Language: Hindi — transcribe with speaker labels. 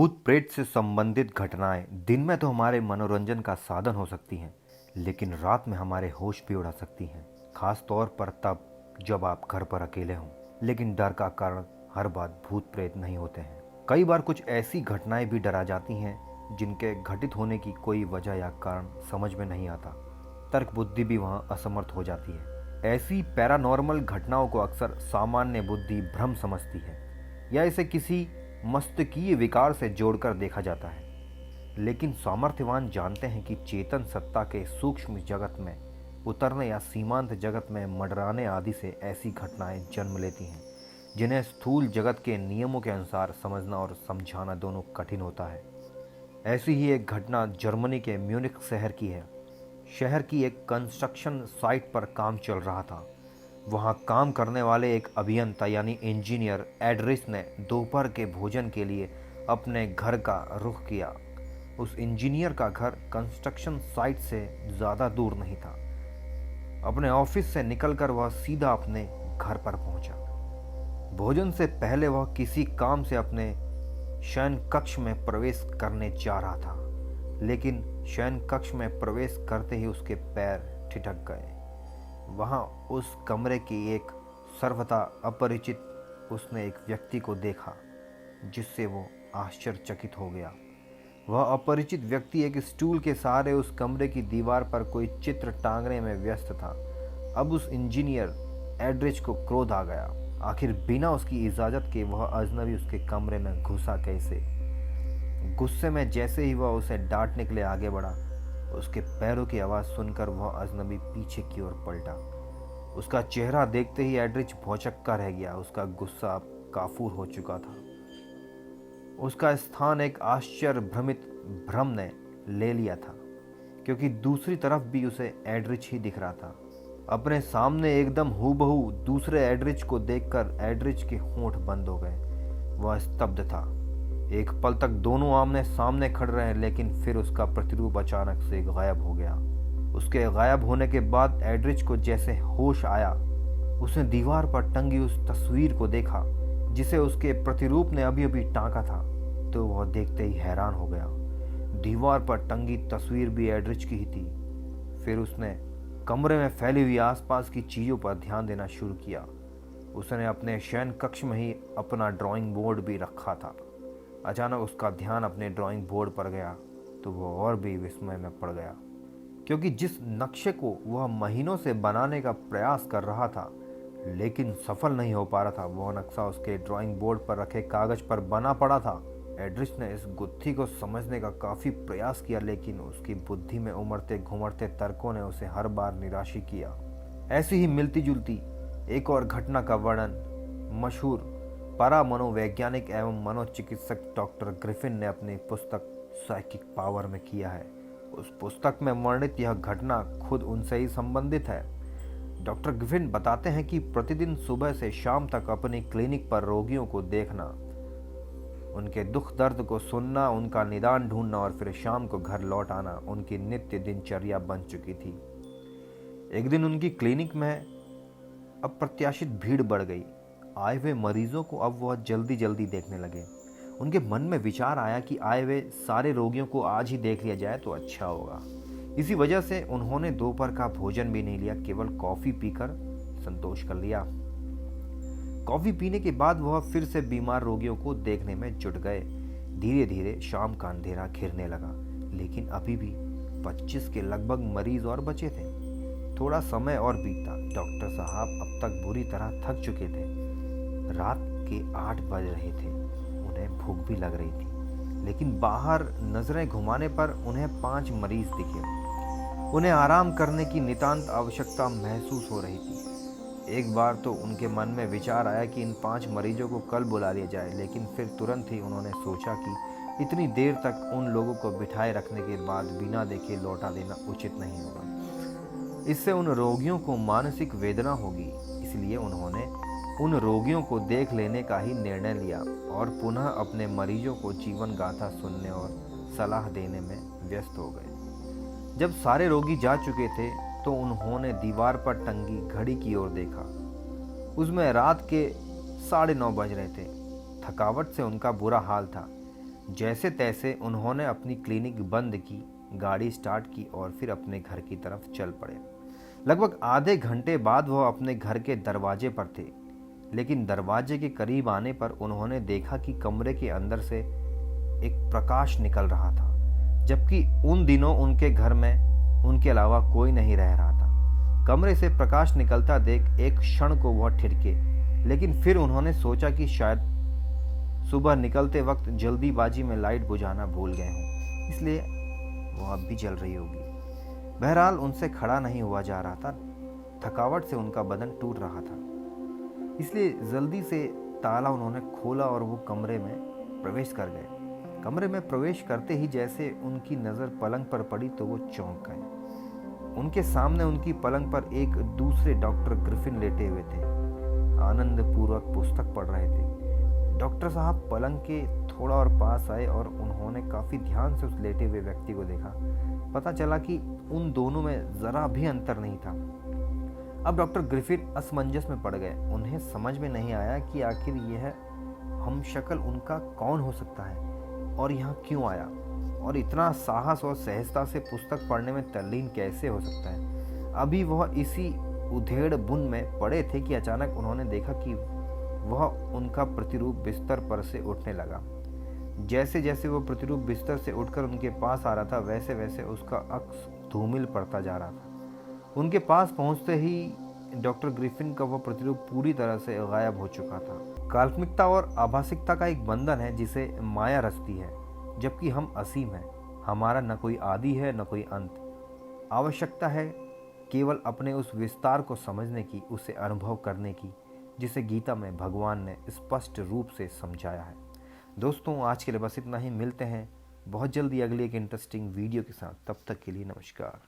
Speaker 1: भूत प्रेत से संबंधित घटनाएं दिन में तो हमारे मनोरंजन का साधन हो सकती हैं, लेकिन रात में हमारे होश भी उड़ा सकती हैं। खास तौर पर तब जब आप घर पर अकेले हों। लेकिन डर का कारण हर बात भूत प्रेत नहीं होते हैं। कई बार कुछ ऐसी घटनाएं भी डरा जाती हैं जिनके घटित होने की कोई वजह या कारण समझ में नहीं आता। तर्क बुद्धि भी वहाँ असमर्थ हो जाती है। ऐसी पैरानॉर्मल घटनाओं को अक्सर सामान्य बुद्धि भ्रम समझती है या इसे किसी मस्तिष्कीय विकार से जोड़कर देखा जाता है। लेकिन सामर्थ्यवान जानते हैं कि चेतन सत्ता के सूक्ष्म जगत में उतरने या सीमांत जगत में मंडराने आदि से ऐसी घटनाएं जन्म लेती हैं जिन्हें स्थूल जगत के नियमों के अनुसार समझना और समझाना दोनों कठिन होता है। ऐसी ही एक घटना जर्मनी के म्यूनिख शहर की है। शहर की एक कंस्ट्रक्शन साइट पर काम चल रहा था। वहाँ काम करने वाले एक अभियंता यानी इंजीनियर एडरिस ने दोपहर के भोजन के लिए अपने घर का रुख किया। उस इंजीनियर का घर कंस्ट्रक्शन साइट से ज़्यादा दूर नहीं था। अपने ऑफिस से निकलकर वह सीधा अपने घर पर पहुंचा। भोजन से पहले वह किसी काम से अपने शयन कक्ष में प्रवेश करने जा रहा था, लेकिन शयन कक्ष में प्रवेश करते ही उसके पैर ठिठक गए। वहाँ उस कमरे की एक सर्वथा अपरिचित उसने एक व्यक्ति को देखा जिससे वो आश्चर्यचकित हो गया। वह अपरिचित व्यक्ति एक स्टूल के सहारे उस कमरे की दीवार पर कोई चित्र टांगने में व्यस्त था। अब उस इंजीनियर एडरिच को क्रोध आ गया। आखिर बिना उसकी इजाज़त के वह अजनबी उसके कमरे में घुसा कैसे? गुस्से में जैसे ही वह उसे डांटने के लिए आगे बढ़ा, उसके पैरों की आवाज़ सुनकर वह अजनबी पीछे की ओर पलटा। उसका चेहरा देखते ही एडरिच भौचक्का रह गया। उसका गुस्सा अब काफूर हो चुका था। उसका स्थान एक आश्चर्य भ्रमित भ्रम ने ले लिया था, क्योंकि दूसरी तरफ भी उसे एडरिच ही दिख रहा था। अपने सामने एकदम हूबहू दूसरे एडरिच को देखकर एडरिच के होंठ बंद हो गए। वह स्तब्ध था। एक पल तक दोनों आमने सामने खड़े रहे, लेकिन फिर उसका प्रतिरूप अचानक से गायब हो गया। उसके गायब होने के बाद एडरिच को जैसे होश आया। उसने दीवार पर टंगी उस तस्वीर को देखा जिसे उसके प्रतिरूप ने अभी अभी टांका था, तो वह देखते ही हैरान हो गया। दीवार पर टंगी तस्वीर भी एडरिच की ही थी। फिर उसने कमरे में फैली हुई आसपास की चीज़ों पर ध्यान देना शुरू किया। उसने अपने शयन कक्ष में ही अपना ड्राइंग बोर्ड भी रखा था। अचानक उसका ध्यान अपने ड्राइंग बोर्ड पर गया तो वह और भी विस्मय में पड़ गया, क्योंकि जिस नक्शे को वह महीनों से बनाने का प्रयास कर रहा था लेकिन सफल नहीं हो पा रहा था, वह नक्शा उसके ड्राइंग बोर्ड पर रखे कागज पर बना पड़ा था। एडरिच ने इस गुत्थी को समझने का काफ़ी प्रयास किया, लेकिन उसकी बुद्धि में उमड़ते घुमड़ते तर्कों ने उसे हर बार निराश किया। ऐसी ही मिलती जुलती एक और घटना का वर्णन मशहूर परा मनोवैज्ञानिक एवं मनोचिकित्सक डॉक्टर ग्रिफिन ने अपनी पुस्तक साइकिक पावर में किया है। उस पुस्तक में वर्णित यह घटना खुद उनसे ही संबंधित है। डॉक्टर ग्रिफिन बताते हैं कि प्रतिदिन सुबह से शाम तक अपनी क्लिनिक पर रोगियों को देखना, उनके दुख दर्द को सुनना, उनका निदान ढूंढना और फिर शाम को घर लौट आना उनकी नित्य दिनचर्या बन चुकी थी। एक दिन उनकी क्लिनिक में अप्रत्याशित भीड़ बढ़ गई। आए हुए मरीजों को अब वह जल्दी जल्दी देखने लगे। उनके मन में विचार आया कि आए हुए सारे रोगियों को आज ही देख लिया जाए तो अच्छा होगा। इसी वजह से उन्होंने दोपहर का भोजन भी नहीं लिया, केवल कॉफ़ी पीकर संतोष कर लिया। कॉफ़ी पीने के बाद वह फिर से बीमार रोगियों को देखने में जुट गए। धीरे धीरे शाम का अंधेरा घिरने लगा, लेकिन अभी भी 25 के लगभग मरीज और बचे थे। थोड़ा समय और बीता। डॉक्टर साहब अब तक बुरी तरह थक चुके थे। रात के 8 बज रहे थे। उन्हें भूख भी लग रही थी, लेकिन बाहर नजरें घुमाने पर उन्हें 5 मरीज दिखे। उन्हें आराम करने की नितांत आवश्यकता महसूस हो रही थी। एक बार तो उनके मन में विचार आया कि इन 5 मरीजों को कल बुला लिया जाए, लेकिन फिर तुरंत ही उन्होंने सोचा कि इतनी देर तक उन लोगों को बिठाए रखने के बाद बिना देखे लौटा देना उचित नहीं होगा। इससे उन रोगियों को मानसिक वेदना होगी। इसलिए उन्होंने उन रोगियों को देख लेने का ही निर्णय लिया और पुनः अपने मरीजों को जीवन गाथा सुनने और सलाह देने में व्यस्त हो गए। जब सारे रोगी जा चुके थे तो उन्होंने दीवार पर टंगी घड़ी की ओर देखा। उसमें रात के 9:30 बज रहे थे। थकावट से उनका बुरा हाल था। जैसे तैसे उन्होंने अपनी क्लिनिक बंद की, गाड़ी स्टार्ट की और फिर अपने घर की तरफ चल पड़े। लगभग आधे घंटे बाद वह अपने घर के दरवाजे पर थे, लेकिन दरवाजे के करीब आने पर उन्होंने देखा कि कमरे के अंदर से एक प्रकाश निकल रहा था, जबकि उन दिनों उनके घर में उनके अलावा कोई नहीं रह रहा था। कमरे से प्रकाश निकलता देख एक क्षण को वह ठिठके, लेकिन फिर उन्होंने सोचा कि शायद सुबह निकलते वक्त जल्दीबाजी में लाइट बुझाना भूल गए हों, इसलिए वह अब भी जल रही होगी। बहरहाल उनसे खड़ा नहीं हुआ जा रहा था, थकावट से उनका बदन टूट रहा था, इसलिए जल्दी से ताला उन्होंने खोला और वो कमरे में प्रवेश कर गए। कमरे में प्रवेश करते ही जैसे उनकी नज़र पलंग पर पड़ी तो वो चौंक गए। उनके सामने उनकी पलंग पर एक दूसरे डॉक्टर ग्रिफिन लेटे हुए थे, आनंद पूर्वक पुस्तक पढ़ रहे थे। डॉक्टर साहब पलंग के थोड़ा और पास आए और उन्होंने काफ़ी ध्यान से उस लेटे हुए व्यक्ति को देखा। पता चला कि उन दोनों में ज़रा भी अंतर नहीं था। अब डॉक्टर ग्रिफिन असमंजस में पड़ गए। उन्हें समझ में नहीं आया कि आखिर यह हमशक्ल उनका कौन हो सकता है और यहाँ क्यों आया, और इतना साहस और सहजता से पुस्तक पढ़ने में तल्लीन कैसे हो सकता है। अभी वह इसी उधेड़ बुन में पड़े थे कि अचानक उन्होंने देखा कि वह उनका प्रतिरूप बिस्तर पर से उठने लगा। जैसे जैसे वो प्रतिरूप बिस्तर से उठकर उनके पास आ रहा था, वैसे वैसे उसका अक्स धूमिल पड़ता जा रहा था। उनके पास पहुंचते ही डॉक्टर ग्रिफिन का वह प्रतिरूप पूरी तरह से गायब हो चुका था। काल्पनिकता और आभासिकता का एक बंधन है जिसे माया रचती है, जबकि हम असीम हैं। हमारा न कोई आदि है न कोई अंत। आवश्यकता है केवल अपने उस विस्तार को समझने की, उसे अनुभव करने की, जिसे गीता में भगवान ने स्पष्ट रूप से समझाया है। दोस्तों, आज के लिए बस इतना ही। मिलते हैं बहुत जल्दी अगली एक इंटरेस्टिंग वीडियो के साथ। तब तक के लिए नमस्कार।